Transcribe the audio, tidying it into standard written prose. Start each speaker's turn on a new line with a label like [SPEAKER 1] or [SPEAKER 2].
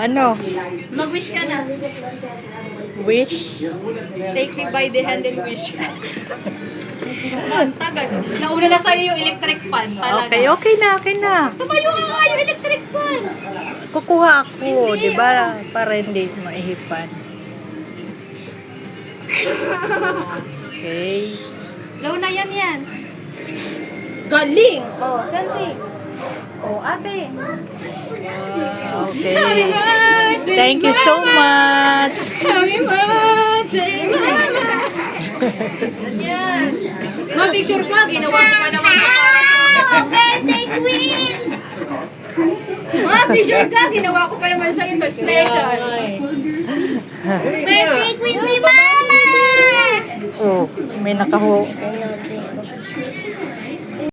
[SPEAKER 1] Ano?
[SPEAKER 2] Mag-wish ka na.
[SPEAKER 1] Wish?
[SPEAKER 2] Take me by the hand and wish. Tagal. Nauna na sa'yo yung electric fan. Talaga.
[SPEAKER 1] Okay na.
[SPEAKER 2] Tumayo ka nga yung electric fan.
[SPEAKER 1] Kukuha ako,
[SPEAKER 2] Hindi,
[SPEAKER 1] di ba? Para hindi maihipan. Okay.
[SPEAKER 2] Low na yan. Galing! Oh, Sensi. Oh, ate.
[SPEAKER 1] Okay. Thank you so much.
[SPEAKER 2] Happy birthday, mama! Yan. Ma-picture ka, ginawa ko pa naman para sa'yo.
[SPEAKER 3] Birthday queen!
[SPEAKER 2] Ma-picture ka, ginawa ko pa naman sa'yo ito special.
[SPEAKER 3] Birthday queen si Mama!
[SPEAKER 1] Oh, may